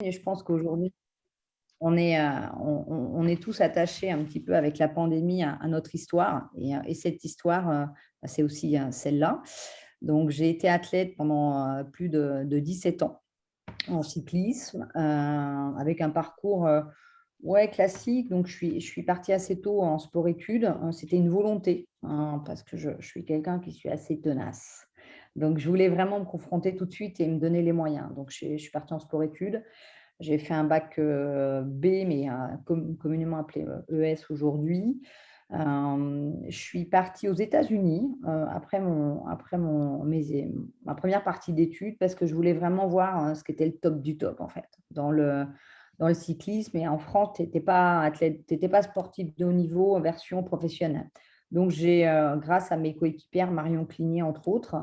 Et je pense qu'aujourd'hui, on est tous attachés un petit peu avec la pandémie à notre histoire. Et cette histoire, c'est aussi celle-là. Donc, j'ai été athlète pendant plus de 17 ans en cyclisme, avec un parcours ouais, classique. Donc, je suis partie assez tôt en sport-études. C'était une volonté, hein, parce que je suis quelqu'un qui suis assez tenace. Donc, je voulais vraiment me confronter tout de suite et me donner les moyens. Donc, je suis partie en sport-études. J'ai fait un bac B, mais communément appelé ES aujourd'hui. Je suis partie aux États-Unis ma première partie d'études parce que je voulais vraiment voir ce qu'était le top du top, en fait, dans le cyclisme. Et en France, tu n'étais pas athlète, t'étais pas sportif de haut niveau en version professionnelle. Donc, grâce à mes coéquipières, Marion Cligné, entre autres,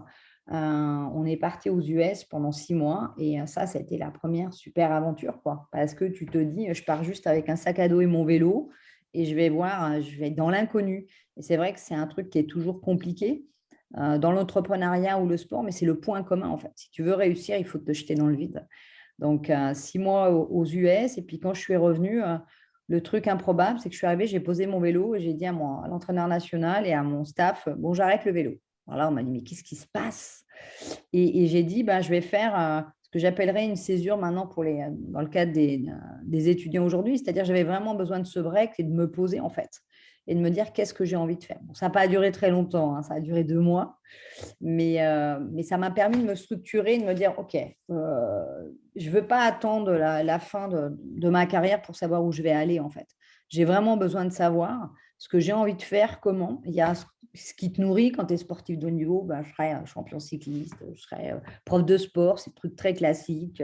on est parti aux US pendant 6 mois et ça a été la première super aventure, quoi. Parce que tu te dis, je pars juste avec un sac à dos et mon vélo et je vais être dans l'inconnu. Et c'est vrai que c'est un truc qui est toujours compliqué dans l'entrepreneuriat ou le sport, mais c'est le point commun, en fait. Si tu veux réussir, il faut te jeter dans le vide. Donc, 6 mois aux US. Et puis, quand je suis revenue, le truc improbable, c'est que je suis arrivée, j'ai posé mon vélo et j'ai dit à l'entraîneur national et à mon staff, bon, j'arrête le vélo. Alors là, on m'a dit, mais qu'est-ce qui se passe? Et j'ai dit, bah, je vais faire ce que j'appellerais une césure maintenant dans le cadre des étudiants aujourd'hui. C'est-à-dire, j'avais vraiment besoin de ce break et de me poser, en fait, et de me dire qu'est-ce que j'ai envie de faire. Bon, ça n'a pas duré très longtemps, hein, ça a duré 2 mois, mais ça m'a permis de me structurer, de me dire, OK, je ne veux pas attendre la fin de ma carrière pour savoir où je vais aller, en fait. J'ai vraiment besoin de savoir ce que j'ai envie de faire, comment. Il y a ce qui te nourrit quand tu es sportif de haut niveau, ben, je serai champion cycliste, je serai prof de sport, c'est des trucs très classiques.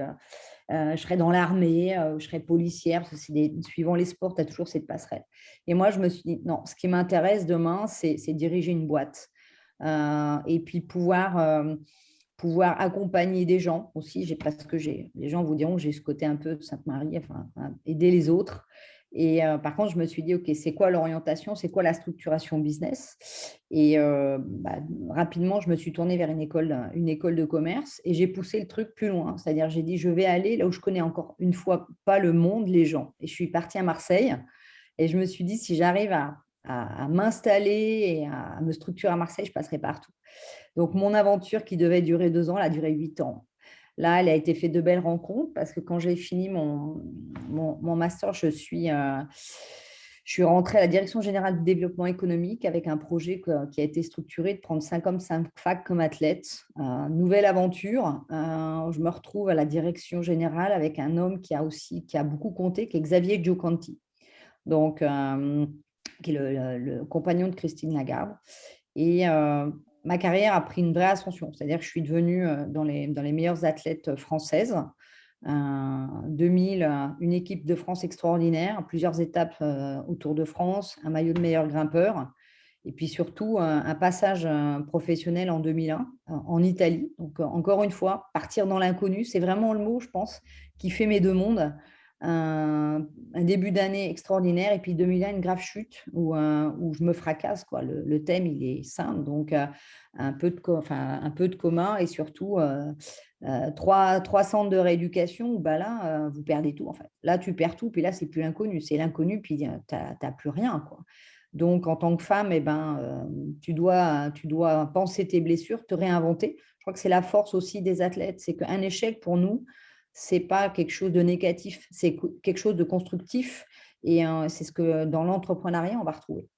Je serai dans l'armée, je serai policière, parce que suivant les sports, tu as toujours cette passerelle. Et moi, je me suis dit, non, ce qui m'intéresse demain, c'est diriger une boîte. Et puis pouvoir accompagner des gens aussi, parce que les gens vous diront que j'ai ce côté un peu Sainte-Marie, enfin, aider les autres. Et par contre, je me suis dit, OK, c'est quoi l'orientation? C'est quoi la structuration business? Et rapidement, je me suis tournée vers une école de commerce et j'ai poussé le truc plus loin. C'est-à-dire, j'ai dit, je vais aller là où je connais encore une fois pas le monde, les gens. Et je suis partie à Marseille et je me suis dit, si j'arrive à m'installer et à me structurer à Marseille, je passerai partout. Donc, mon aventure qui devait durer 2 ans, elle a duré 8 ans. Là, elle a été faite de belles rencontres parce que quand j'ai fini mon master, je suis rentrée à la Direction générale du développement économique avec un projet qui a été structuré de prendre 5 hommes, 5 femmes comme athlètes. Nouvelle aventure. Je me retrouve à la direction générale avec un homme qui a beaucoup compté, qui est Xavier Giocanti, donc, qui est le compagnon de Christine Lagarde. Et ma carrière a pris une vraie ascension. C'est-à-dire que je suis devenue dans les meilleures athlètes françaises. 2000, une équipe de France extraordinaire, plusieurs étapes au Tour de France, un maillot de meilleur grimpeur. Et puis surtout, un passage professionnel en 2001 en Italie. Donc, encore une fois, partir dans l'inconnu, c'est vraiment le mot, je pense, qui fait mes deux mondes. Un début d'année extraordinaire et puis 2001, une grave chute où je me fracasse, quoi. Le thème, il est simple, donc un peu de coma et surtout trois centres de rééducation où bah là, vous perdez tout, en fait. Là, tu perds tout, puis là, c'est plus l'inconnu. C'est l'inconnu, puis tu n'as plus rien, quoi. Donc, en tant que femme, eh ben, tu dois penser tes blessures, te réinventer. Je crois que c'est la force aussi des athlètes. C'est qu'un échec, pour nous, c'est pas quelque chose de négatif, c'est quelque chose de constructif. Et c'est ce que dans l'entrepreneuriat, on va retrouver.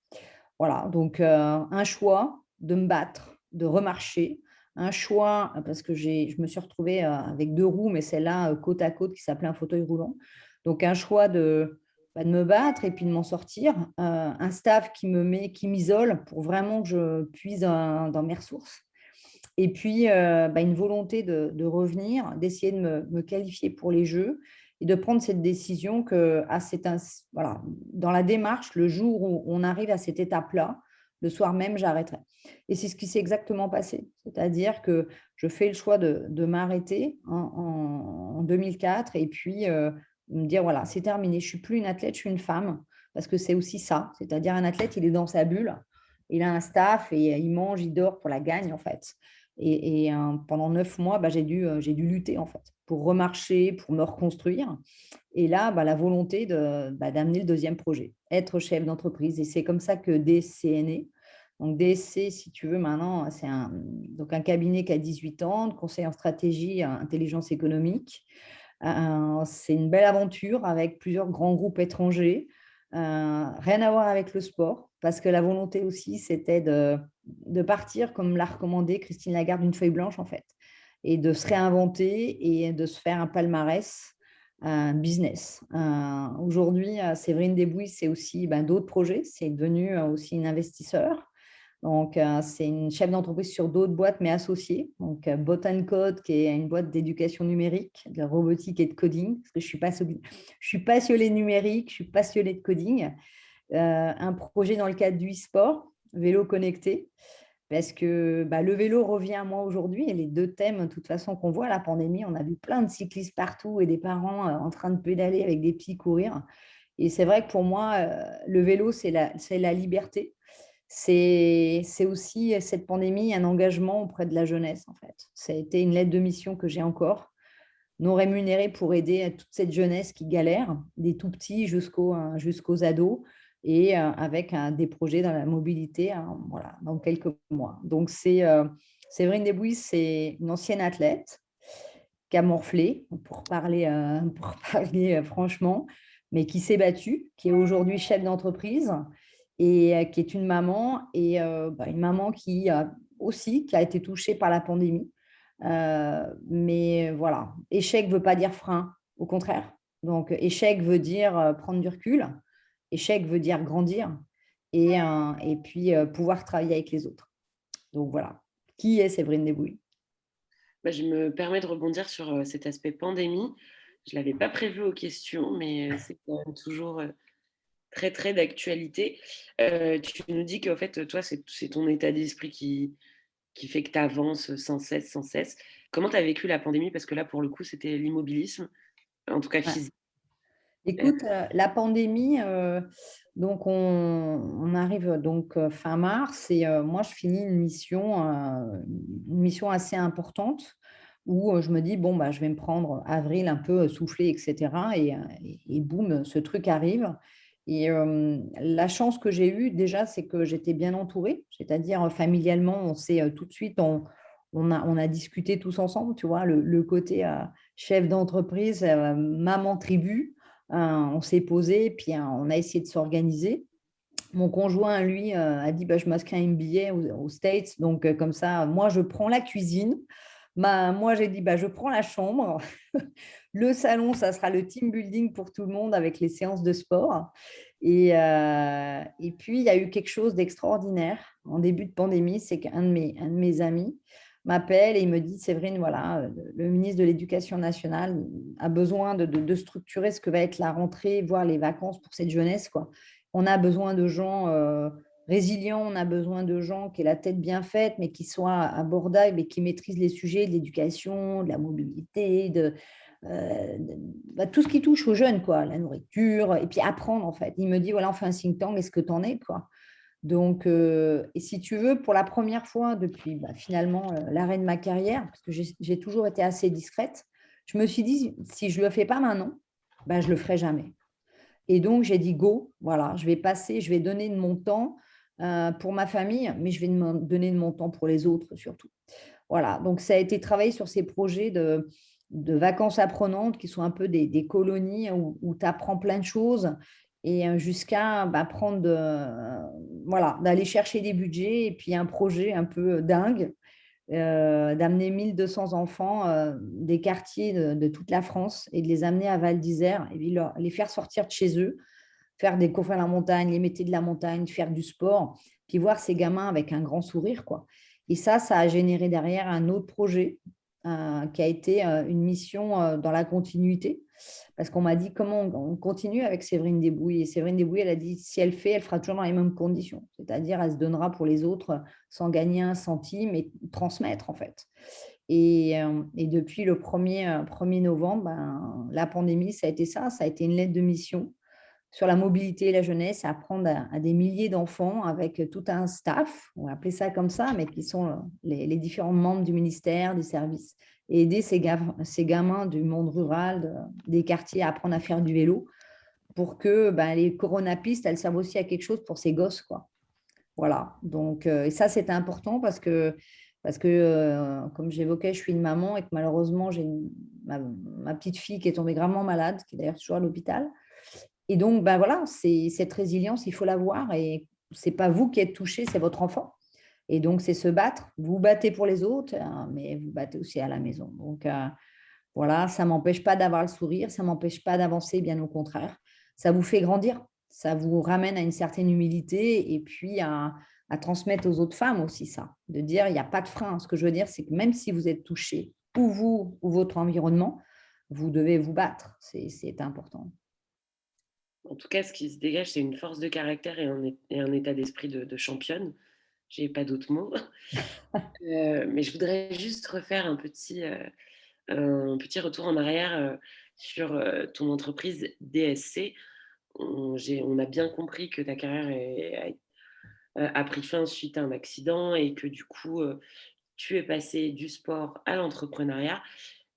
Voilà, donc un choix de me battre, de remarcher. Un choix, parce que je me suis retrouvée avec 2 roues, mais celle-là côte à côte qui s'appelait un fauteuil roulant. Donc un choix de me battre et puis de m'en sortir. Un staff qui m'isole pour vraiment que je puise dans mes ressources. Et puis, une volonté de revenir, d'essayer de me qualifier pour les Jeux et de prendre cette décision que voilà, dans la démarche, le jour où on arrive à cette étape-là, le soir même, j'arrêterai. Et c'est ce qui s'est exactement passé. C'est-à-dire que je fais le choix de m'arrêter en 2004 et puis me dire, voilà, c'est terminé. Je ne suis plus une athlète, je suis une femme. Parce que c'est aussi ça. C'est-à-dire un athlète, il est dans sa bulle, il a un staff et il mange, il dort pour la gagne, en fait. Pendant 9 mois, j'ai dû lutter en fait pour remarcher, pour me reconstruire. Et là, la volonté d'amener le deuxième projet, être chef d'entreprise. Et c'est comme ça que DSC est né. Donc DSC, si tu veux, maintenant, c'est un cabinet qui a 18 ans, de conseil en stratégie, intelligence économique. C'est une belle aventure avec plusieurs grands groupes étrangers. Rien à voir avec le sport, parce que la volonté aussi, c'était de partir, comme l'a recommandé Christine Lagarde, d'une feuille blanche, en fait, et de se réinventer et de se faire un palmarès, un business. Aujourd'hui, Séverine Debouy, c'est aussi d'autres projets. C'est devenu aussi une investisseur. Donc, c'est une chef d'entreprise sur d'autres boîtes, mais associée. Donc, Bot Code, qui est une boîte d'éducation numérique, de robotique et de coding, parce que je suis passionnée numérique, je suis passionnée de coding. Un projet dans le cadre du e-sport, vélo connecté, parce que le vélo revient à moi aujourd'hui. Et les deux thèmes, de toute façon, qu'on voit à la pandémie, on a vu plein de cyclistes partout et des parents en train de pédaler avec des petits courir. Et c'est vrai que pour moi, le vélo, c'est la liberté. C'est aussi cette pandémie, un engagement auprès de la jeunesse, en fait. Ça a été une lettre de mission que j'ai encore, non rémunérée, pour aider toute cette jeunesse qui galère, des tout petits jusqu'aux ados, et avec des projets dans la mobilité, voilà, dans quelques mois. Donc, Séverine Debouy, c'est une ancienne athlète qui a morflé, pour parler franchement, mais qui s'est battue, qui est aujourd'hui chef d'entreprise et qui est une maman, et une maman qui a été touchée par la pandémie. Mais voilà, échec ne veut pas dire frein, au contraire. Donc, échec veut dire prendre du recul, échec veut dire grandir et puis pouvoir travailler avec les autres. Donc voilà, qui est Séverine Debouy? Je me permets de rebondir sur cet aspect pandémie. Je ne l'avais pas prévu aux questions, mais c'est quand même toujours très, très d'actualité. Tu nous dis qu'en fait, toi, c'est ton état d'esprit qui fait que tu avances sans cesse, sans cesse. Comment tu as vécu la pandémie? Parce que là, pour le coup, c'était l'immobilisme, en tout cas Ouais. physique. Écoute, la pandémie, donc on arrive donc fin mars, et moi je finis une mission assez importante où je me dis, bon, je vais me prendre avril un peu soufflé, etc. Et boum, ce truc arrive. Et la chance que j'ai eue déjà, c'est que j'étais bien entourée, c'est-à-dire familialement, on s'est tout de suite, on a discuté tous ensemble, tu vois, le côté chef d'entreprise, maman tribu. On s'est posé, puis on a essayé de s'organiser. Mon conjoint, lui, a dit je m'inscris à un MBA aux States. Donc, comme ça, moi, je prends la cuisine. Moi, j'ai dit je prends la chambre. Le salon, ça sera le team building pour tout le monde avec les séances de sport. Et puis, il y a eu quelque chose d'extraordinaire en début de pandémie. C'est qu'un de mes amis m'appelle et il me dit, Séverine, voilà, le ministre de l'Éducation nationale a besoin de structurer ce que va être la rentrée, voire les vacances pour cette jeunesse, quoi. On a besoin de gens résilients, on a besoin de gens qui aient la tête bien faite, mais qui soient abordables et qui maîtrisent les sujets de l'éducation, de la mobilité, tout ce qui touche aux jeunes, quoi, la nourriture, et puis apprendre, en fait. Il me dit, voilà, on fait un think tank, est-ce que tu en es, quoi? Donc, et si tu veux, pour la première fois depuis finalement l'arrêt de ma carrière, parce que j'ai toujours été assez discrète, je me suis dit, si je ne le fais pas maintenant, je ne le ferai jamais. Et donc, j'ai dit go, voilà, je vais donner de mon temps pour ma famille, mais je vais donner de mon temps pour les autres surtout. Voilà, donc ça a été travaillé sur ces projets de vacances apprenantes qui sont un peu des colonies où tu apprends plein de choses, et jusqu'à voilà, d'aller chercher des budgets et puis un projet un peu dingue, d'amener 1200 enfants des quartiers de toute la France et de les amener à Val d'Isère et puis les faire sortir de chez eux, faire découvrir la montagne, les métiers de la montagne, faire du sport, puis voir ces gamins avec un grand sourire, quoi. Et ça a généré derrière un autre projet qui a été une mission dans la continuité. Parce qu'on m'a dit comment on continue avec Séverine Debouy. Et Séverine Debouy, elle a dit si elle fait, elle fera toujours dans les mêmes conditions. C'est-à-dire, elle se donnera pour les autres sans gagner un centime et transmettre, en fait. Et depuis le 1er novembre, la pandémie, ça a été ça. Ça a été une lettre de mission sur la mobilité et la jeunesse, à apprendre à des milliers d'enfants avec tout un staff, on va appeler ça comme ça, mais qui sont les différents membres du ministère, des services, et aider ces gamins du monde rural, des quartiers à apprendre à faire du vélo pour que les coronapistes, elles servent aussi à quelque chose pour ces gosses, quoi. Voilà, donc, et ça, c'était important parce que comme j'évoquais, je suis une maman et que malheureusement, j'ai ma petite fille qui est tombée gravement malade, qui est d'ailleurs toujours à l'hôpital. Et donc, voilà, cette résilience, il faut l'avoir et c'est pas vous qui êtes touché, c'est votre enfant. Et donc, c'est se battre. Vous vous battez pour les autres, mais vous battez aussi à la maison. Donc, voilà, ça ne m'empêche pas d'avoir le sourire, ça ne m'empêche pas d'avancer, bien au contraire. Ça vous fait grandir, ça vous ramène à une certaine humilité et puis à transmettre aux autres femmes aussi ça, de dire il n'y a pas de frein. Ce que je veux dire, c'est que même si vous êtes touché, ou vous, ou votre environnement, vous devez vous battre. C'est important. En tout cas, ce qui se dégage, c'est une force de caractère et un état d'esprit de championne. J'ai pas d'autres mots. Mais je voudrais juste refaire un petit retour en arrière sur ton entreprise DSC. On a bien compris que ta carrière a pris fin suite à un accident et que du coup, tu es passé du sport à l'entrepreneuriat.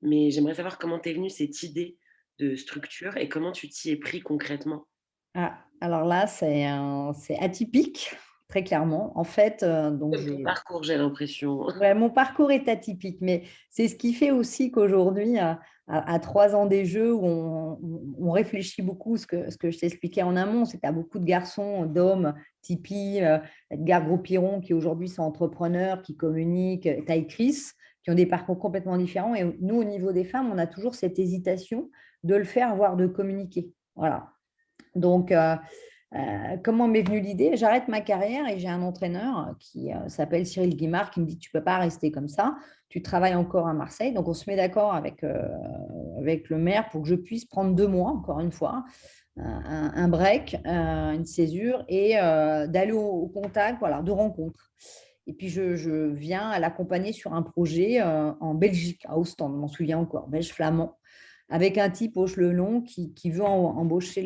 Mais j'aimerais savoir comment t'es venue cette idée de structure et comment tu t'y es pris concrètement. Ah, alors là, c'est atypique, très clairement. En fait, donc Comme ton parcours, j'ai l'impression. ouais, mon parcours est atypique, mais c'est ce qui fait aussi qu'aujourd'hui, à 3 ans des Jeux, où on réfléchit beaucoup, ce que je t'expliquais en amont, c'est que tu as beaucoup de garçons, d'hommes, Tipeee, Edgar Gros-Piron, qui aujourd'hui sont entrepreneurs, qui communiquent, Taille Chris, qui ont des parcours complètement différents. Et nous, au niveau des femmes, on a toujours cette hésitation de le faire, voire de communiquer. Voilà. Donc, comment m'est venue l'idée? J'arrête ma carrière et j'ai un entraîneur qui s'appelle Cyril Guimard qui me dit: tu ne peux pas rester comme ça, tu travailles encore à Marseille. Donc, on se met d'accord avec le maire pour que je puisse prendre 2 mois, encore une fois, un break, une césure et d'aller au contact, voilà, de rencontres. Et puis, je viens à l'accompagner sur un projet en Belgique, à Ostende, je m'en souviens encore, belge-flamand, avec un type aux cheveux longs qui veut embaucher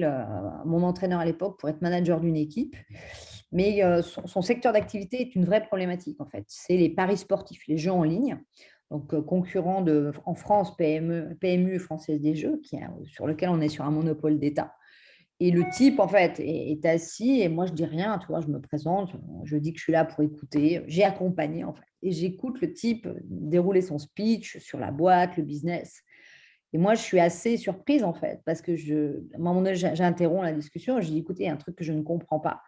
mon entraîneur à l'époque pour être manager d'une équipe. Mais son secteur d'activité est une vraie problématique, en fait. C'est les paris sportifs, les jeux en ligne. Donc, concurrent en France, PMU, Française des Jeux, sur lequel on est sur un monopole d'État. Et le type, en fait, est assis et moi, je dis rien, tu vois, je me présente, je dis que je suis là pour écouter. J'ai accompagné, en fait. Et j'écoute le type dérouler son speech sur la boîte, le business. Et moi, je suis assez surprise, en fait, parce que à un moment donné, j'interromps la discussion. Je dis: écoutez, il y a un truc que je ne comprends pas.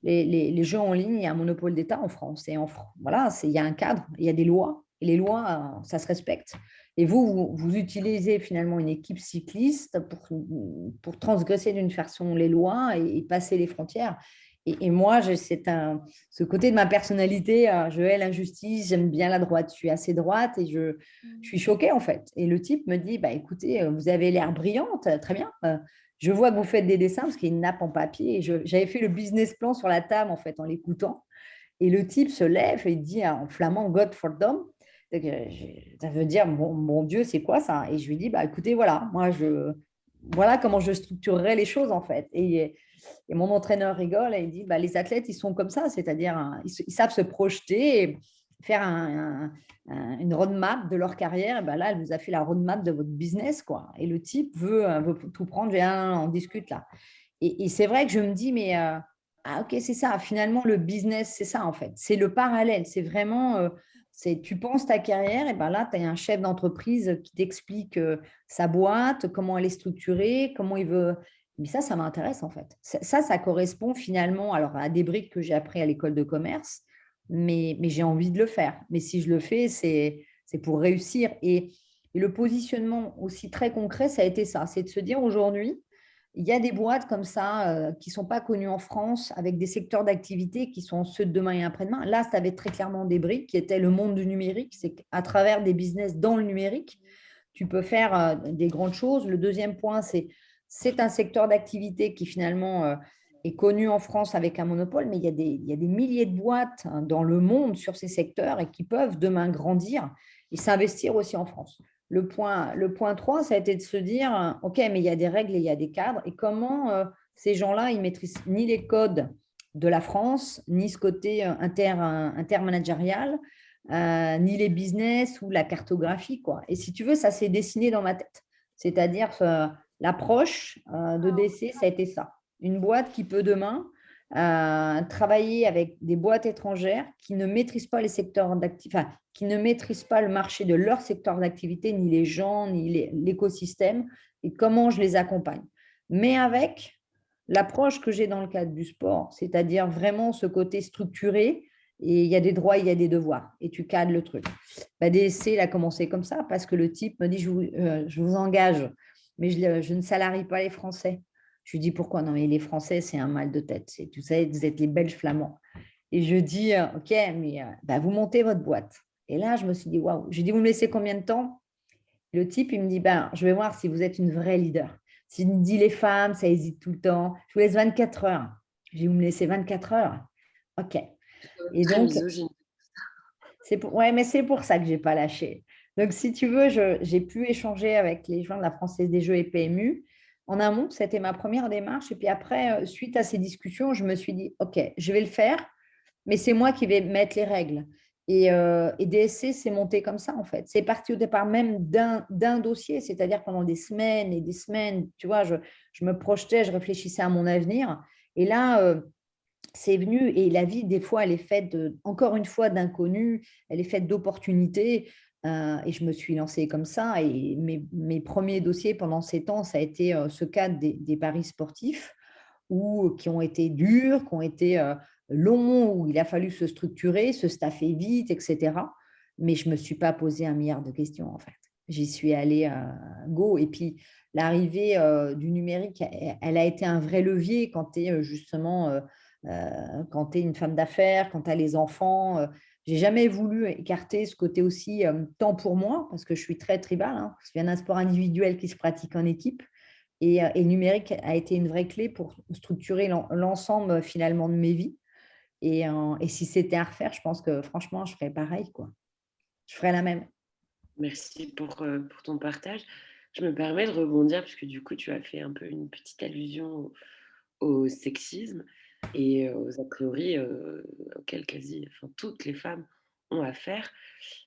Les jeux en ligne, il y a un monopole d'État en France. Et voilà, il y a un cadre, il y a des lois. Et les lois, ça se respecte. Et vous utilisez finalement une équipe cycliste pour transgresser d'une façon les lois et passer les frontières. Et moi, ce côté de ma personnalité, je hais l'injustice, j'aime bien la droite, je suis assez droite et je suis choquée en fait. Et le type me dit: écoutez, vous avez l'air brillante, très bien. Je vois que vous faites des dessins parce qu'il y a une nappe en papier. Et j'avais fait le business plan sur la table en fait en l'écoutant. Et le type se lève et dit en flamand Godfordom. Ça veut dire mon Dieu, c'est quoi ça? Et je lui dis: écoutez, voilà, voilà comment je structurerais les choses en fait. Et mon entraîneur rigole et il dit: les athlètes, ils sont comme ça, c'est-à-dire ils savent se projeter et faire une roadmap de leur carrière. Et là, elle nous a fait la roadmap de votre business, quoi. Et le type veut tout prendre. On discute là. Et c'est vrai que je me dis: mais ok, c'est ça. Finalement, le business, c'est ça en fait. C'est le parallèle. C'est vraiment, tu penses ta carrière, et là, tu as un chef d'entreprise qui t'explique sa boîte, comment elle est structurée, comment il veut. Mais ça m'intéresse en fait. Ça correspond finalement alors, à des briques que j'ai appris à l'école de commerce, mais j'ai envie de le faire. Mais si je le fais, c'est pour réussir. Et le positionnement aussi très concret, ça a été ça. C'est de se dire aujourd'hui, il y a des boîtes comme ça qui ne sont pas connues en France, avec des secteurs d'activité qui sont ceux de demain et après-demain. Là, tu avais très clairement des briques qui étaient le monde du numérique. C'est qu'à travers des business dans le numérique, tu peux faire des grandes choses. Le deuxième point, c'est un secteur d'activité qui finalement est connu en France avec un monopole, mais il y a des milliers de boîtes dans le monde sur ces secteurs et qui peuvent demain grandir et s'investir aussi en France. Le point 3, ça a été de se dire: OK, mais il y a des règles et il y a des cadres. Et comment ces gens-là, ils ne maîtrisent ni les codes de la France, ni ce côté intermanagérial, ni les business ou la cartographie, quoi. Et si tu veux, ça s'est dessiné dans ma tête. C'est-à-dire l'approche de DC, ça a été ça. Une boîte qui peut demain travailler avec des boîtes étrangères qui ne maîtrisent pas les secteurs d'activité, enfin, qui ne maîtrisent pas le marché de leur secteur d'activité, ni les gens, ni l'écosystème, et comment je les accompagne. Mais avec l'approche que j'ai dans le cadre du sport, c'est-à-dire vraiment ce côté structuré, et il y a des droits, il y a des devoirs, et tu cadres le truc. DSC, il a commencé comme ça, parce que le type me dit, je vous engage, mais je ne salarie pas les Français. Je lui dis, pourquoi? Non, mais les Français, c'est un mal de tête. Tu sais, vous êtes les Belges flamands. Et je dis, OK, mais vous montez votre boîte. Et là, je me suis dit, waouh. J'ai dit, vous me laissez combien de temps? Le type, il me dit, je vais voir si vous êtes une vraie leader. S'il me dit les femmes, ça hésite tout le temps. Je vous laisse 24 heures. J'ai dit, vous me laissez 24 heures. OK. Et Très donc, misogyne. ouais, mais c'est pour ça que je n'ai pas lâché. Donc, si tu veux, j'ai pu échanger avec les gens de la Française des Jeux et PMU. En amont, c'était ma première démarche. Et puis après, suite à ces discussions, je me suis dit, OK, je vais le faire, mais c'est moi qui vais mettre les règles. Et DSC, c'est monté comme ça, en fait. C'est parti au départ même d'un dossier, c'est-à-dire pendant des semaines et des semaines, tu vois, je me projetais, je réfléchissais à mon avenir. Et là, c'est venu, et la vie, des fois, elle est faite, encore une fois, d'inconnus, elle est faite d'opportunités. Et je me suis lancée comme ça. Et mes premiers dossiers pendant ces temps, ça a été ce cadre des paris sportifs, qui ont été durs, qui ont été longs, où il a fallu se structurer, se staffer vite, etc. Mais je ne me suis pas posé un milliard de questions, en fait. J'y suis allée go. Et puis, l'arrivée du numérique, elle a été un vrai levier quand tu es justement, quand tu es une femme d'affaires, quand tu as les enfants. J'ai jamais voulu écarter ce côté aussi temps pour moi, parce que je suis très tribale, hein. Je viens d'un sport individuel qui se pratique en équipe. Et le numérique a été une vraie clé pour structurer l'ensemble finalement de mes vies. Et si c'était à refaire, je pense que franchement, je ferais pareil, quoi. Je ferais la même. Merci pour ton partage. Je me permets de rebondir, puisque du coup, tu as fait un peu une petite allusion au sexisme et aux a priori auxquels enfin, toutes les femmes ont affaire,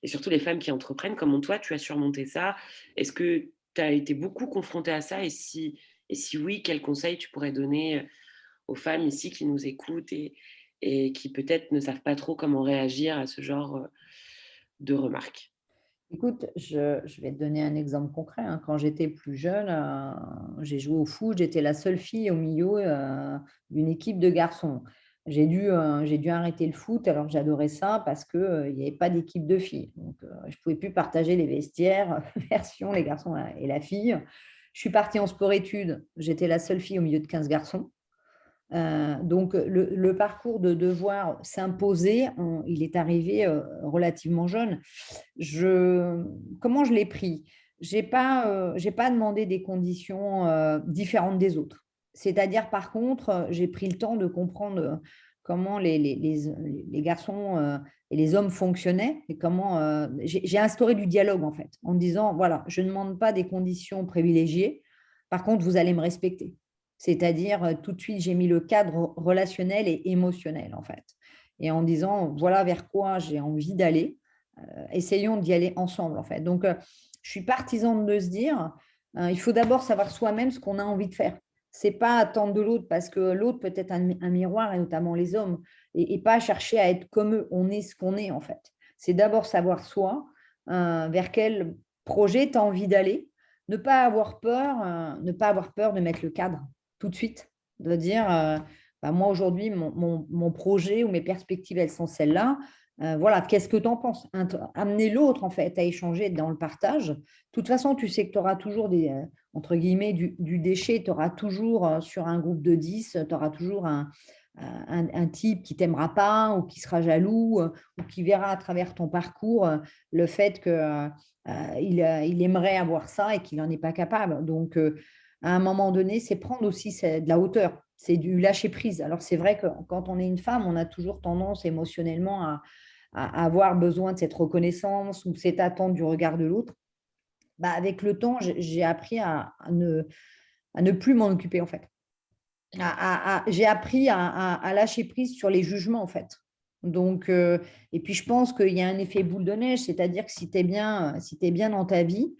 et surtout les femmes qui entreprennent. Comment toi, tu as surmonté ça? Est-ce que tu as été beaucoup confrontée à ça? Et si oui, quels conseils tu pourrais donner aux femmes ici qui nous écoutent et qui peut-être ne savent pas trop comment réagir à ce genre de remarques? Écoute, je vais te donner un exemple concret, hein. Quand j'étais plus jeune, j'ai joué au foot, j'étais la seule fille au milieu d'une équipe de garçons. J'ai dû arrêter le foot, alors j'adorais ça parce qu'il n'y avait pas d'équipe de filles. Donc, je ne pouvais plus partager les vestiaires, version les garçons et la fille. Je suis partie en sport-études, j'étais la seule fille au milieu de 15 garçons. Donc, le parcours de devoir s'imposer, il est arrivé relativement jeune. Comment je l'ai pris? J'ai pas demandé des conditions différentes des autres. C'est-à-dire, par contre, j'ai pris le temps de comprendre comment les garçons et les hommes fonctionnaient, et comment j'ai instauré du dialogue, en fait, en disant, voilà, je ne demande pas des conditions privilégiées, par contre, vous allez me respecter. C'est-à-dire, tout de suite, j'ai mis le cadre relationnel et émotionnel, en fait. Et en disant, voilà vers quoi j'ai envie d'aller, essayons d'y aller ensemble, en fait. Donc, je suis partisane de se dire, il faut d'abord savoir soi-même ce qu'on a envie de faire. C'est pas attendre de l'autre, parce que l'autre peut être un miroir, et notamment les hommes, et pas chercher à être comme eux. On est ce qu'on est, en fait. C'est d'abord savoir soi, vers quel projet tu as envie d'aller, ne pas avoir peur, de mettre le cadre tout de suite, de dire, moi aujourd'hui, mon projet ou mes perspectives, elles sont celles-là. Voilà, qu'est-ce que tu en penses? Amener l'autre, en fait, à échanger dans le partage. De toute façon, tu sais que tu auras toujours entre guillemets, du déchet. Tu auras toujours, sur un groupe de 10, tu auras toujours un type qui t'aimera pas, ou qui sera jaloux, ou qui verra à travers ton parcours le fait qu'il aimerait avoir ça et qu'il n'en est pas capable. Donc, à un moment donné, c'est prendre aussi de la hauteur. C'est du lâcher prise. Alors, c'est vrai que quand on est une femme, on a toujours tendance émotionnellement à avoir besoin de cette reconnaissance ou cette attente du regard de l'autre. Avec le temps, j'ai appris à ne plus m'en occuper, en fait. j'ai appris à lâcher prise sur les jugements, en fait. Donc, et puis, je pense qu'il y a un effet boule de neige, c'est-à-dire que si tu es bien dans ta vie,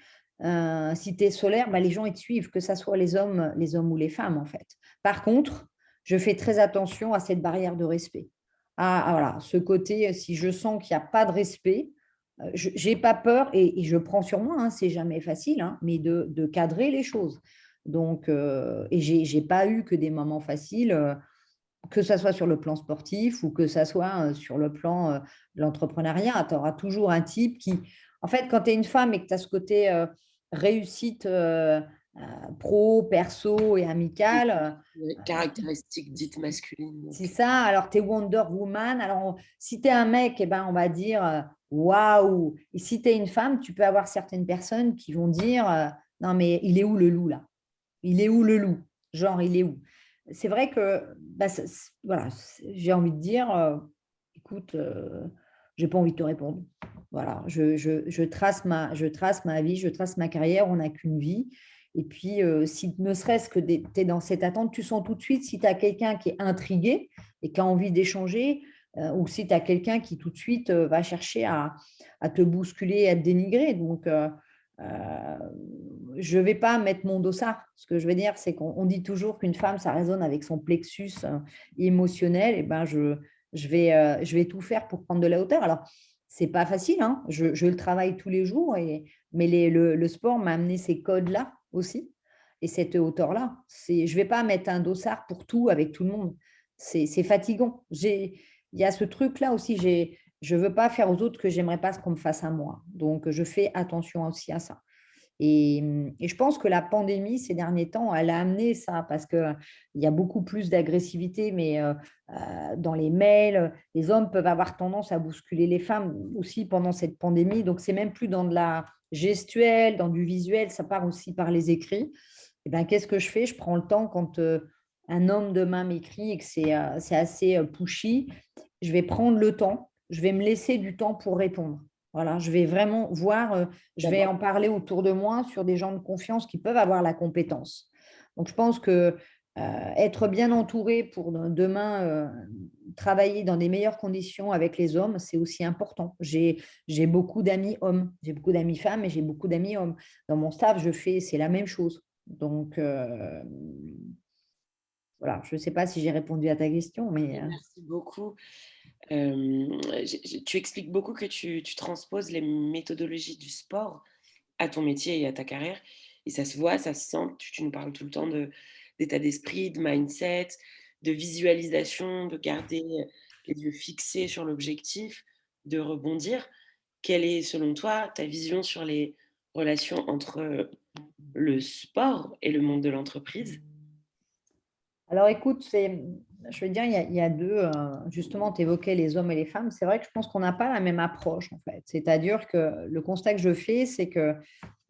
si tu es solaire, bah, les gens, ils te suivent, que ce soit les hommes ou les femmes, en fait. Par contre, je fais très attention à cette barrière de respect. Voilà, ce côté, si je sens qu'il n'y a pas de respect, je n'ai pas peur et je prends sur moi, hein, c'est jamais facile, hein, mais de cadrer les choses. Donc, et j'ai pas eu que des moments faciles, que ça soit sur le plan sportif ou que ça soit sur le plan de l'entrepreneuriat. Tu auras toujours un type qui, en fait, quand tu es une femme et que tu as ce côté réussite pro, perso et amicale, Caractéristiques dites masculines. c'est Donc. ça. Alors, tu es Wonder Woman. Alors, si tu es un mec, eh ben, on va dire waouh. Et si tu es une femme, tu peux avoir certaines personnes qui vont dire non, mais il est où le loup là? Il est où le loup? Genre, il est où? C'est vrai que bah, voilà, j'ai envie de dire écoute, j'ai pas envie de te répondre. Voilà, je trace ma vie, je trace ma carrière, on n'a qu'une vie. Et puis, si ne serait-ce que tu es dans cette attente, tu sens tout de suite si tu as quelqu'un qui est intrigué et qui a envie d'échanger, ou si tu as quelqu'un qui tout de suite va chercher à te bousculer, à te dénigrer. Donc, euh, je ne vais pas mettre mon dossard. Ce que je veux dire, c'est qu'on dit toujours qu'une femme, ça résonne avec son plexus émotionnel. Et ben, je vais tout faire pour prendre de la hauteur. Alors, c'est pas facile, hein. Je le travaille tous les jours, mais le sport m'a amené ces codes-là aussi et cette hauteur-là. Je vais pas mettre un dossard pour tout avec tout le monde. C'est fatigant. Il y a ce truc-là aussi. Je veux pas faire aux autres que j'aimerais pas ce qu'on me fasse à moi. Donc, je fais attention aussi à ça. Et je pense que la pandémie, ces derniers temps, elle a amené ça parce qu'il y a beaucoup plus d'agressivité, mais dans les mails, les hommes peuvent avoir tendance à bousculer les femmes aussi pendant cette pandémie. Donc, c'est même plus dans de la gestuelle, dans du visuel, ça part aussi par les écrits. Et ben, qu'est-ce que je fais? Je prends le temps quand un homme demain m'écrit et que c'est assez pushy, je vais prendre le temps, je vais me laisser du temps pour répondre. Voilà, je vais vraiment voir, je vais en D'abord, parler autour de moi sur des gens de confiance qui peuvent avoir la compétence. Donc, je pense que être bien entouré pour demain travailler dans des meilleures conditions avec les hommes, c'est aussi important. J'ai beaucoup d'amis hommes, j'ai beaucoup d'amis femmes et j'ai beaucoup d'amis hommes. Dans mon staff, c'est la même chose. Donc, voilà, je ne sais pas si j'ai répondu à ta question, mais merci beaucoup. Tu expliques beaucoup que tu transposes les méthodologies du sport à ton métier et à ta carrière. Et ça se voit, ça se sent. Tu nous parles tout le temps d'état d'esprit, de mindset, de visualisation, de garder les yeux fixés sur l'objectif, de rebondir. Quelle est, selon toi, ta vision sur les relations entre le sport et le monde de l'entreprise? alors, écoute, je veux dire, il y a deux, justement, tu évoquais les hommes et les femmes. C'est vrai que je pense qu'on n'a pas la même approche, en fait. C'est-à-dire que le constat que je fais, c'est que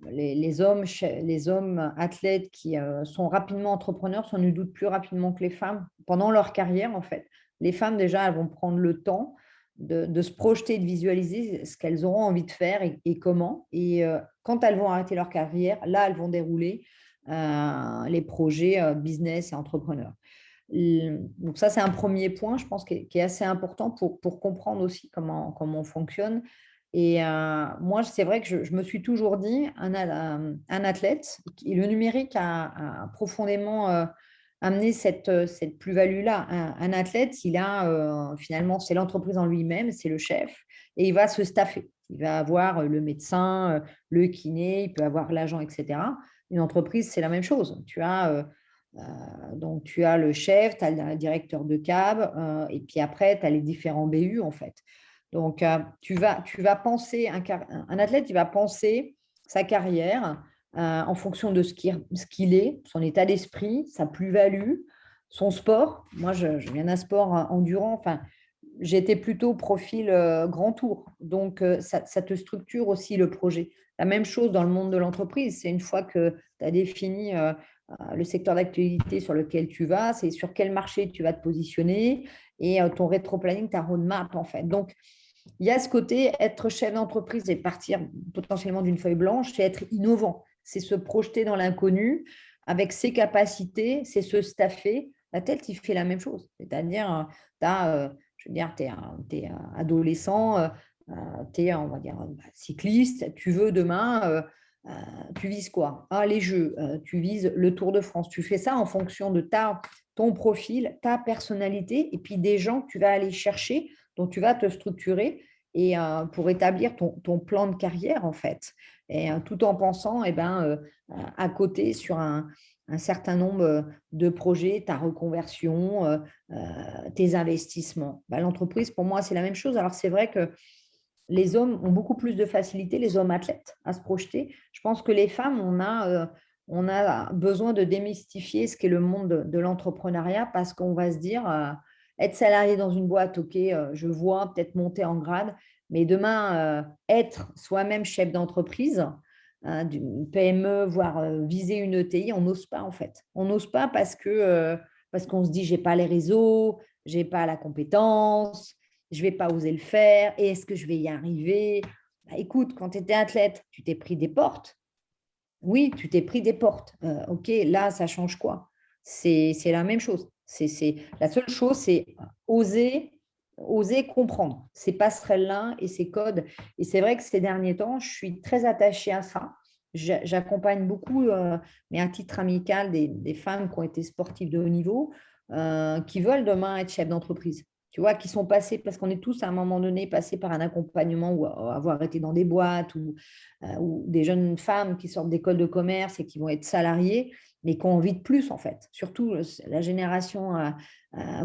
les hommes athlètes qui sont rapidement entrepreneurs s'en doutent plus rapidement que les femmes pendant leur carrière, en fait. Les femmes, déjà, elles vont prendre le temps de se projeter, de visualiser ce qu'elles auront envie de faire et comment. Et quand elles vont arrêter leur carrière, là, elles vont dérouler les projets business et entrepreneurs. Donc ça, c'est un premier point, je pense, qui est assez important pour comprendre aussi comment on fonctionne. Et moi, c'est vrai que je me suis toujours dit, un athlète, et le numérique a profondément amené cette plus-value-là. Un athlète, finalement, c'est l'entreprise en lui-même, c'est le chef, et il va se staffer. Il va avoir le médecin, le kiné, il peut avoir l'agent, etc. Une entreprise, c'est la même chose. Donc, tu as le chef, tu as le directeur de cab, et puis après, tu as les différents BU, en fait. Donc, tu vas penser, un athlète, il va penser sa carrière en fonction de ce qu'il est, son état d'esprit, sa plus-value, son sport. Moi, je viens d'un sport endurant, enfin, j'étais plutôt profil grand tour. Donc, ça te structure aussi le projet. La même chose dans le monde de l'entreprise, c'est une fois que tu as défini le secteur d'activité sur lequel tu vas, c'est sur quel marché tu vas te positionner et ton rétro-planning, ta roadmap en fait. Donc, il y a ce côté, être chef d'entreprise et partir potentiellement d'une feuille blanche, c'est être innovant, c'est se projeter dans l'inconnu avec ses capacités, c'est se staffer l'athlète, il fait la même chose. C'est-à-dire, je veux dire, tu es adolescent, tu es, on va dire, cycliste, tu veux demain, tu vises quoi? Les Jeux, tu vises le Tour de France. Tu fais ça en fonction de ton profil, ta personnalité, et puis des gens que tu vas aller chercher, dont tu vas te structurer et pour établir ton plan de carrière, en fait. Et tout en pensant à côté sur un certain nombre de projets, ta reconversion, tes investissements. L'entreprise, pour moi, c'est la même chose. Alors, c'est vrai que les hommes ont beaucoup plus de facilité, les hommes athlètes, à se projeter. Je pense que les femmes, on a besoin de démystifier ce qu'est le monde de l'entrepreneuriat parce qu'on va se dire, être salarié dans une boîte, ok, je vois peut-être monter en grade, mais demain, être soi-même chef d'entreprise, d'une PME, voire viser une ETI, on n'ose pas en fait. On n'ose pas parce qu'on se dit, j'ai pas les réseaux, j'ai pas la compétence, je vais pas oser le faire, et est-ce que je vais y arriver? Écoute, quand tu étais athlète, tu t'es pris des portes. Oui, tu t'es pris des portes. Ok, là, ça change quoi? C'est la même chose. La seule chose, c'est oser, oser comprendre ces passerelles-là et ces codes. Et c'est vrai que ces derniers temps, je suis très attachée à ça. J'accompagne beaucoup, mais à titre amical, des femmes qui ont été sportives de haut niveau, qui veulent demain être chefs d'entreprise. Tu vois, qui sont passées, parce qu'on est tous à un moment donné passés par un accompagnement ou avoir été dans des boîtes ou des jeunes femmes qui sortent d'école de commerce et qui vont être salariées, mais qui ont envie de plus en fait. Surtout la génération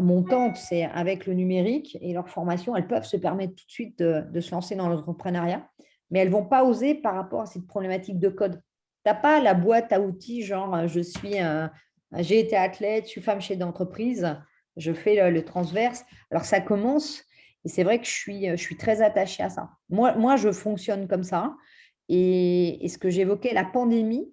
montante, c'est avec le numérique et leur formation, elles peuvent se permettre tout de suite de se lancer dans l'entrepreneuriat, mais elles ne vont pas oser par rapport à cette problématique de code. Tu n'as pas la boîte à outils, genre j'ai été athlète, je suis femme chef d'entreprise, je fais le transverse. Alors ça commence, et c'est vrai que je suis très attachée à ça. Moi, je fonctionne comme ça. Et ce que j'évoquais, la pandémie,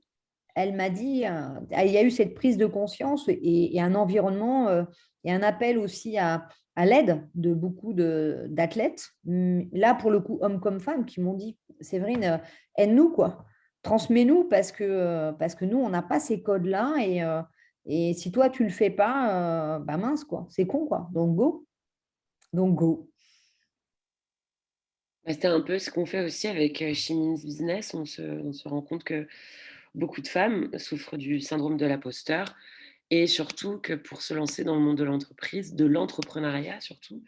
elle m'a dit, il y a eu cette prise de conscience et un environnement et un appel aussi à l'aide de beaucoup d'athlètes, là pour le coup, hommes comme femmes, qui m'ont dit, Séverine, aide-nous, quoi. Transmets-nous parce que nous, on n'a pas ces codes-là et si toi, tu ne le fais pas, mince, quoi, c'est con, quoi. Donc, go. Donc, go. C'est un peu ce qu'on fait aussi avec Chimins Business. On se rend compte que beaucoup de femmes souffrent du syndrome de l'imposteur et surtout que pour se lancer dans le monde de l'entreprise, de l'entrepreneuriat surtout,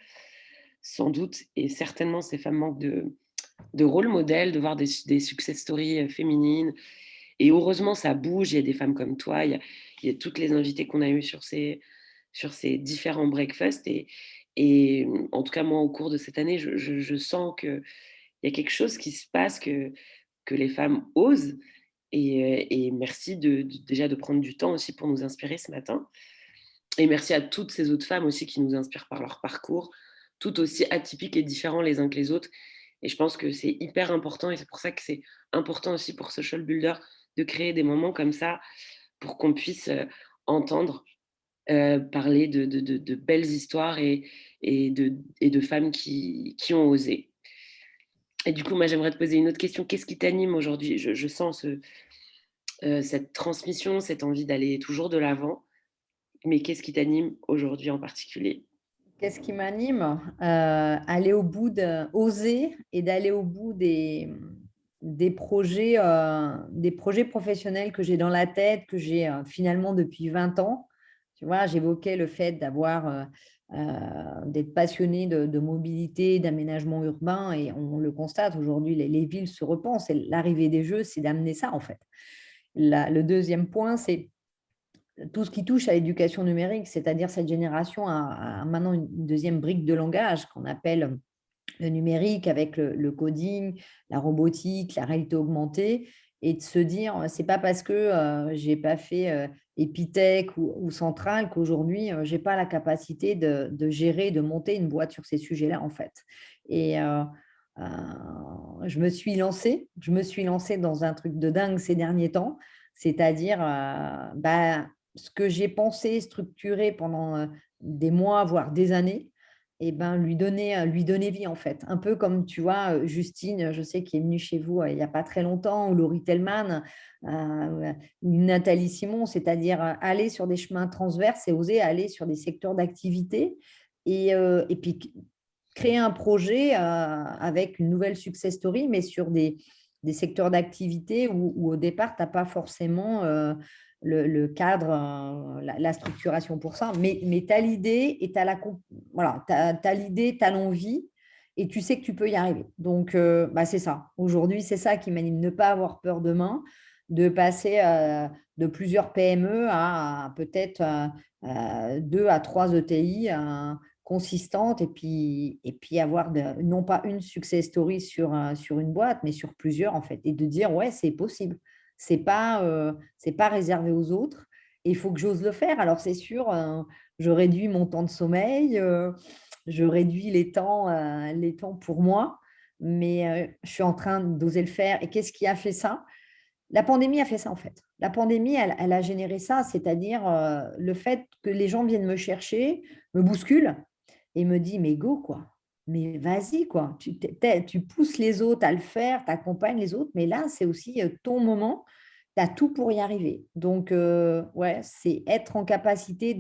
sans doute et certainement ces femmes manquent de rôle modèle, de voir des success stories féminines. Et heureusement, ça bouge. Il y a des femmes comme toi, il y a toutes les invités qu'on a eues sur ces différents breakfasts. Et en tout cas, moi, au cours de cette année, je sens qu'il y a quelque chose qui se passe, que les femmes osent. Et merci déjà de prendre du temps aussi pour nous inspirer ce matin. Et merci à toutes ces autres femmes aussi qui nous inspirent par leur parcours, tout aussi atypiques et différents les uns que les autres. Et je pense que c'est hyper important et c'est pour ça que c'est important aussi pour Social Builder de créer des moments comme ça pour qu'on puisse entendre parler de belles histoires et de femmes qui ont osé. Et du coup, moi, j'aimerais te poser une autre question. Qu'est-ce qui t'anime aujourd'hui? Je sens cette transmission, cette envie d'aller toujours de l'avant. Mais qu'est-ce qui t'anime aujourd'hui en particulier? Qu'est-ce qui m'anime? Aller au bout oser et d'aller au bout des projets professionnels que j'ai dans la tête, que j'ai finalement depuis 20 ans. Tu vois, j'évoquais le fait d'être passionné de mobilité, d'aménagement urbain, et on le constate aujourd'hui, les villes se repensent. Et l'arrivée des Jeux, c'est d'amener ça en fait. Le deuxième point, c'est tout ce qui touche à l'éducation numérique, c'est-à-dire cette génération a maintenant une deuxième brique de langage qu'on appelle le numérique avec le coding, la robotique, la réalité augmentée, et de se dire, c'est pas parce que j'ai pas fait Epitech ou Centrale qu'aujourd'hui, j'ai pas la capacité de gérer, de monter une boîte sur ces sujets-là, en fait. Et euh, je me suis lancée dans un truc de dingue ces derniers temps, c'est-à-dire ce que j'ai pensé, structuré pendant des mois, voire des années, et ben, lui donner vie, en fait. Un peu comme, tu vois, Justine, je sais, qui est venue chez vous il n'y a pas très longtemps, ou Laurie Tellman, ou Nathalie Simon, c'est-à-dire aller sur des chemins transverses et oser aller sur des secteurs d'activité. Et puis, créer un projet avec une nouvelle success story, mais sur des secteurs d'activité où au départ, tu n'as pas forcément le cadre, la structuration pour ça, mais tu as l'idée et tu as voilà, t'as l'idée, tu as l'envie et tu sais que tu peux y arriver. Donc, bah, c'est ça. Aujourd'hui, c'est ça qui m'anime, ne pas avoir peur demain, de passer de plusieurs PME à peut-être 2 à 3 ETI consistante, et puis avoir non pas une success story sur une boîte, mais sur plusieurs, en fait, et de dire, ouais, c'est possible. C'est pas réservé aux autres. Et il faut que j'ose le faire. Alors, c'est sûr, je réduis mon temps de sommeil, je réduis les temps pour moi, mais je suis en train d'oser le faire. Et qu'est-ce qui a fait ça? La pandémie a fait ça, en fait. La pandémie, elle a généré ça, c'est-à-dire le fait que les gens viennent me chercher, me bousculent et me disent, mais go, quoi. Mais vas-y, quoi. Tu pousses les autres à le faire, tu accompagnes les autres, mais là, c'est aussi ton moment. Tu as tout pour y arriver. Donc, ouais, c'est être en capacité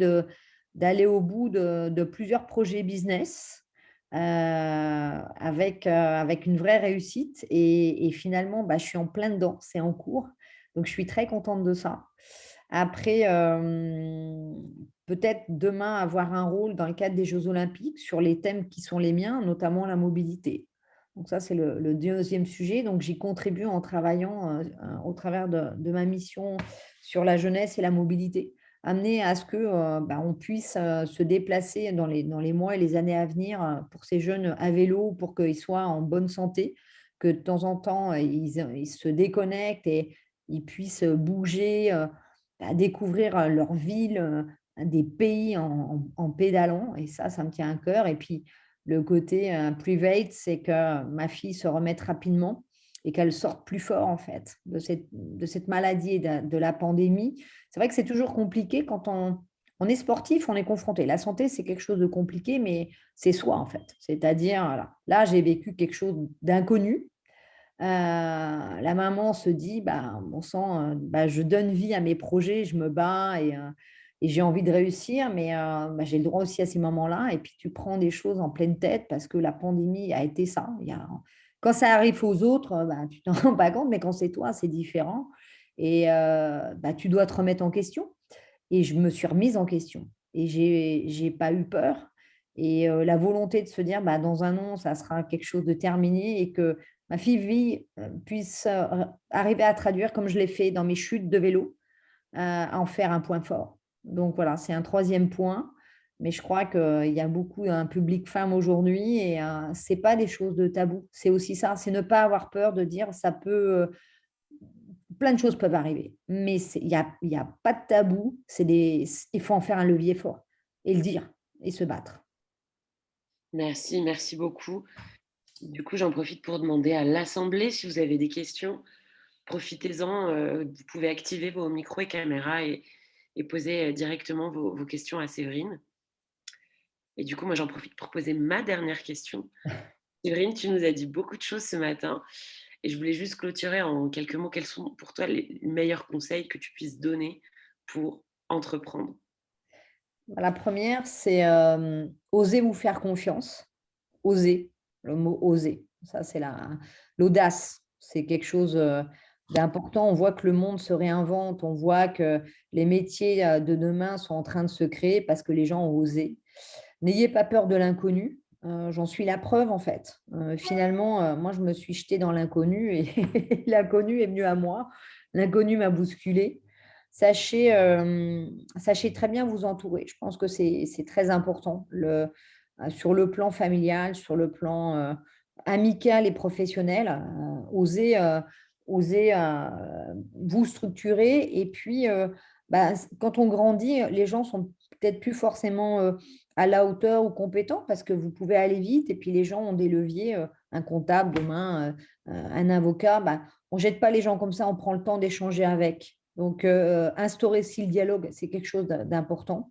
d'aller au bout de plusieurs projets business avec une vraie réussite. Et finalement, bah, je suis en plein dedans, c'est en cours. Donc, je suis très contente de ça. Après, peut-être demain avoir un rôle dans le cadre des Jeux Olympiques sur les thèmes qui sont les miens, notamment la mobilité. Donc ça, c'est le deuxième sujet. Donc j'y contribue en travaillant au travers de ma mission sur la jeunesse et la mobilité, amener à ce que bah, on puisse se déplacer dans les mois et les années à venir pour ces jeunes à vélo, pour qu'ils soient en bonne santé, que de temps en temps, ils se déconnectent et ils puissent bouger, à découvrir leur ville, des pays en pédalant. Et ça me tient à cœur. Et puis, le côté private, c'est que ma fille se remette rapidement et qu'elle sorte plus fort, en fait, de cette maladie et de la pandémie. C'est vrai que c'est toujours compliqué quand on est sportif, on est confronté. La santé, c'est quelque chose de compliqué, mais c'est soi, en fait. C'est-à-dire, voilà, là, j'ai vécu quelque chose d'inconnu. La maman se dit, bah, bon sang, bah, je donne vie à mes projets, je me bats et j'ai envie de réussir, mais bah, j'ai le droit aussi à ces moments-là. Et puis tu prends des choses en pleine tête parce que la pandémie a été ça. Quand ça arrive aux autres, bah, tu t'en rends pas compte, mais quand c'est toi, c'est différent. Et bah, tu dois te remettre en question. Et je me suis remise en question. Et j'ai pas eu peur. Et la volonté de se dire, bah, dans un an, ça sera quelque chose de terminé et que ma fille puisse arriver à traduire, comme je l'ai fait dans mes chutes de vélo, à en faire un point fort. Donc voilà, c'est un troisième point. Mais je crois qu'il y a beaucoup un public femme aujourd'hui et ce n'est pas des choses de tabou. C'est aussi ça, c'est ne pas avoir peur de dire ça peut, plein de choses peuvent arriver. Mais il y a pas de tabou, il faut en faire un levier fort et le dire et se battre. Merci, merci beaucoup. Du coup, j'en profite pour demander à l'Assemblée si vous avez des questions. Profitez-en, vous pouvez activer vos micros et caméras et poser directement vos questions à Séverine. Et du coup, moi, j'en profite pour poser ma dernière question. Séverine, tu nous as dit beaucoup de choses ce matin et je voulais juste clôturer en quelques mots. Quels sont pour toi les meilleurs conseils que tu puisses donner pour entreprendre? La première, c'est oser vous faire confiance. Oser, le mot oser. Ça, c'est l'audace. C'est quelque chose d'important. On voit que le monde se réinvente. On voit que les métiers de demain sont en train de se créer parce que les gens ont osé. N'ayez pas peur de l'inconnu. J'en suis la preuve, en fait. Finalement, moi, je me suis jetée dans l'inconnu et l'inconnu est venu à moi. L'inconnu m'a bousculée. Sachez très bien vous entourer. Je pense que c'est très important sur le plan familial, sur le plan amical et professionnel. Oser vous structurer. Et puis, bah, quand on grandit, les gens sont peut-être plus forcément à la hauteur ou compétents parce que vous pouvez aller vite. Et puis, les gens ont des leviers, un comptable demain, un avocat. Bah, on ne jette pas les gens comme ça, on prend le temps d'échanger avec. Donc, instaurer aussi le dialogue, c'est quelque chose d'important.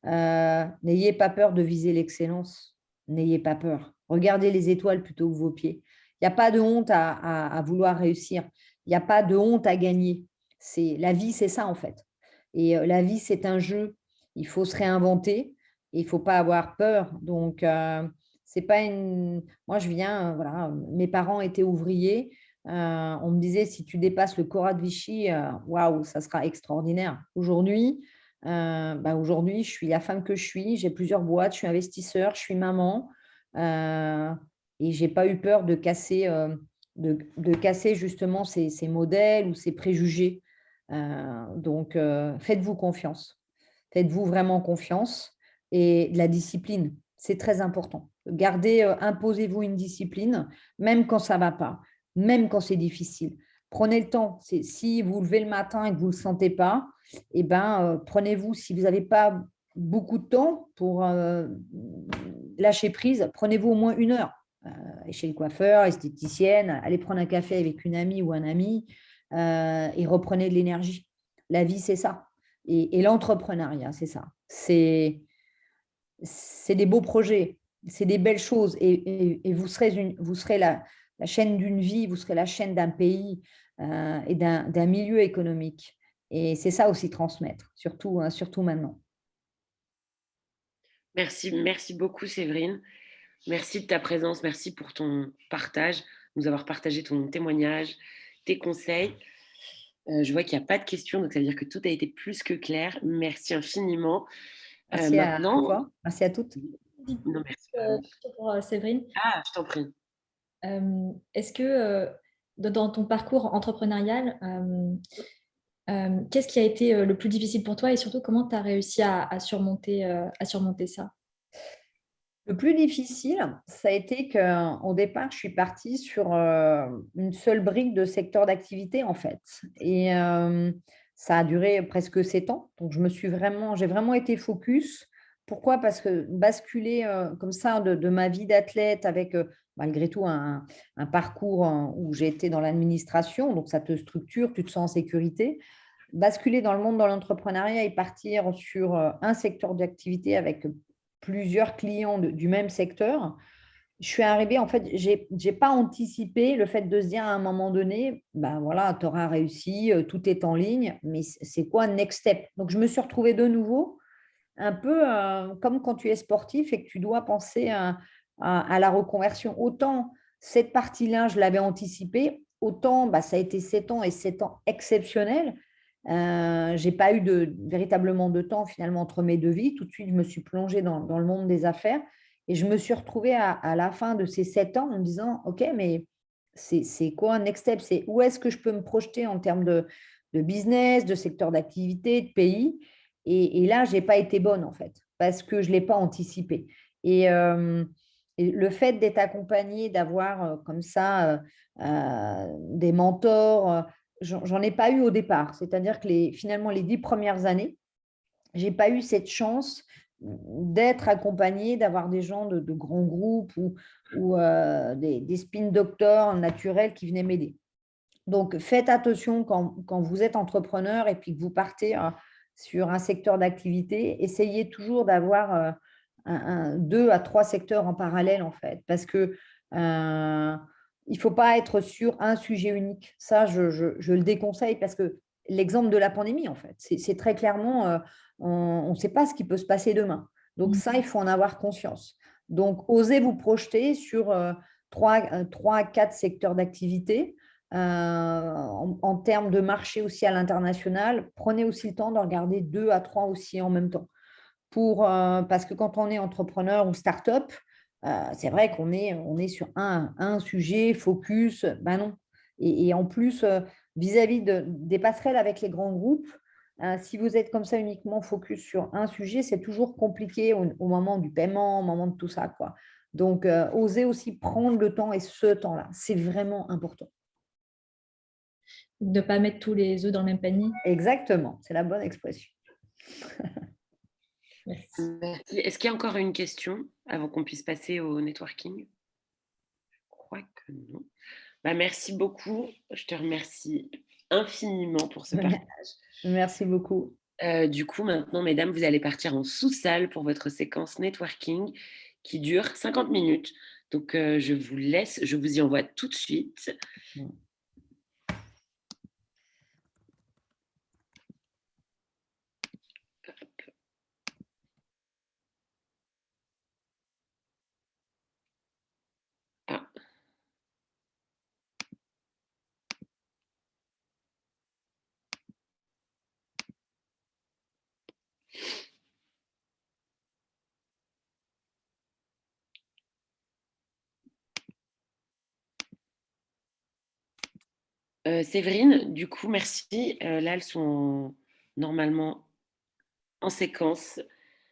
N'ayez pas peur de viser l'excellence. N'ayez pas peur. Regardez les étoiles plutôt que vos pieds. Il n'y a pas de honte à vouloir réussir. Il n'y a pas de honte à gagner. La vie, c'est ça en fait. Et la vie, c'est un jeu. Il faut se réinventer et il ne faut pas avoir peur. Donc, c'est pas une. Moi, je viens, voilà, mes parents étaient ouvriers. On me disait, si tu dépasses le Cora de Vichy, waouh, ça sera extraordinaire. Aujourd'hui, je suis la femme que je suis. J'ai plusieurs boîtes, je suis investisseur, je suis maman. euh, et j'ai pas eu peur de casser justement ces modèles ou ces préjugés. Donc, faites-vous confiance. Faites-vous vraiment confiance et de la discipline. C'est très important. Imposez-vous une discipline, même quand ça ne va pas, même quand c'est difficile. Prenez le temps. Si vous levez le matin et que vous ne le sentez pas, eh ben, prenez-vous, si vous n'avez pas beaucoup de temps pour lâcher prise, prenez-vous au moins 1 heure. Chez le coiffeur, esthéticienne, allez prendre un café avec une amie ou un ami et reprenez de l'énergie. La vie, c'est ça. Et l'entrepreneuriat, c'est ça. C'est des beaux projets, c'est des belles choses. Et vous serez la chaîne d'une vie, vous serez la chaîne d'un pays et d'un milieu économique. Et c'est ça aussi transmettre, surtout, hein, surtout maintenant. Merci beaucoup, Séverine. Merci de ta présence, merci pour ton partage, nous avoir partagé ton témoignage, tes conseils. Je vois qu'il n'y a pas de questions, donc ça veut dire que tout a été plus que clair. Merci infiniment. Merci à Maintenant, toi, merci à toutes. non, merci pas à vous. Plutôt pour Séverine, Ah, je t'en prie. est-ce que dans ton parcours entrepreneurial, qu'est-ce qui a été le plus difficile pour toi et surtout comment tu as réussi à surmonter ça? Le plus difficile, ça a été qu'au départ, je suis partie sur une seule brique de secteur d'activité, en fait. Et ça a duré presque 7 ans. Donc, j'ai vraiment été focus. Pourquoi? Parce que basculer comme ça de ma vie d'athlète avec malgré tout un parcours où j'ai été dans l'administration, donc ça te structure, tu te sens en sécurité. Basculer dans le monde de l'entrepreneuriat et partir sur un secteur d'activité avec plusieurs clients du même secteur, je suis arrivée, en fait, j'ai pas anticipé le fait de se dire à un moment donné, ben voilà, tu auras réussi, tout est en ligne, mais c'est quoi next step? Donc, je me suis retrouvée de nouveau un peu comme quand tu es sportif et que tu dois penser à la reconversion. Autant cette partie-là, je l'avais anticipée, autant bah, ça a été 7 ans et 7 ans exceptionnels. Je n'ai pas eu véritablement de temps finalement entre mes deux vies. Tout de suite, je me suis plongée dans le monde des affaires et je me suis retrouvée à la fin de ces 7 ans en me disant, OK, mais c'est quoi un next step? C'est où est-ce que je peux me projeter en termes de business, de secteur d'activité, de pays? Et là, je n'ai pas été bonne, en fait, parce que je ne l'ai pas anticipé. Et le fait d'être accompagnée, d'avoir comme ça des mentors, j'en ai pas eu au départ. C'est-à-dire que finalement, les 10 premières années, je n'ai pas eu cette chance d'être accompagnée, d'avoir des gens de grands groupes ou des spin doctors naturels qui venaient m'aider. Donc, faites attention quand vous êtes entrepreneur et puis que vous partez sur un secteur d'activité, essayez toujours d'avoir 2 à 3 secteurs en parallèle, en fait, parce que il ne faut pas être sur un sujet unique. Ça, je le déconseille parce que l'exemple de la pandémie, en fait, c'est très clairement, on ne sait pas ce qui peut se passer demain. Donc, ça, il faut en avoir conscience. Donc, osez vous projeter sur 3 à 4 secteurs d'activité. En termes de marché aussi à l'international, prenez aussi le temps de regarder 2 à 3 aussi en même temps. Parce que quand on est entrepreneur ou start-up, c'est vrai on est sur un sujet, focus, ben non. Et en plus, vis-à-vis des passerelles avec les grands groupes, si vous êtes comme ça uniquement focus sur un sujet, c'est toujours compliqué au moment du paiement, au moment de tout ça, quoi. Donc, osez aussi prendre le temps et ce temps-là. C'est vraiment important. De ne pas mettre tous les œufs dans le même panier. Exactement, c'est la bonne expression. Merci. Merci. Est-ce qu'il y a encore une question avant qu'on puisse passer au networking? Je crois que non. Bah, merci beaucoup. Je te remercie infiniment pour ce partage. Merci beaucoup. Du coup, maintenant, mesdames, vous allez partir en sous-salle pour votre séquence networking qui dure 50 minutes. Donc, je vous laisse, je vous y envoie tout de suite. Ah. Séverine, du coup, merci. Là, elles sont normalement en séquence.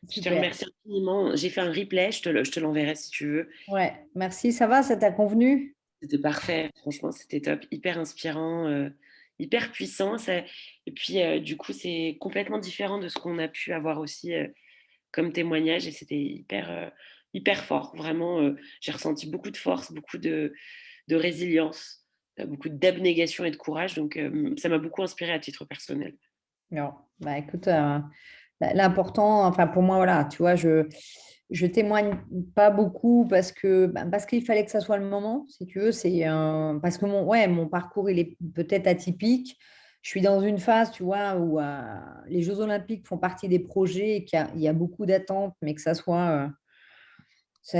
Je te Super. remercie infiniment. J'ai fait un replay, je te l'enverrai si tu veux. Ouais, merci. Ça va, ça t'a convenu? C'était parfait, franchement, c'était top, hyper inspirant, hyper puissant. Et puis, du coup, c'est complètement différent de ce qu'on a pu avoir aussi comme témoignage et c'était hyper fort. Vraiment, j'ai ressenti beaucoup de force, beaucoup de résilience, beaucoup d'abnégation et de courage. Donc, ça m'a beaucoup inspiré à titre personnel. Non. Bah, écoute, l'important, enfin pour moi, voilà, tu vois, je témoigne pas beaucoup parce qu'il fallait que ça soit le moment, si tu veux. Parce que mon parcours, il est peut-être atypique. Je suis dans une phase, tu vois, où les Jeux Olympiques font partie des projets et il y a beaucoup d'attentes, mais que ça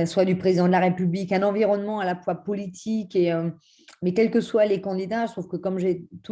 soit du président de la République, un environnement à la fois politique mais quels que soient les candidats, je trouve que comme j'ai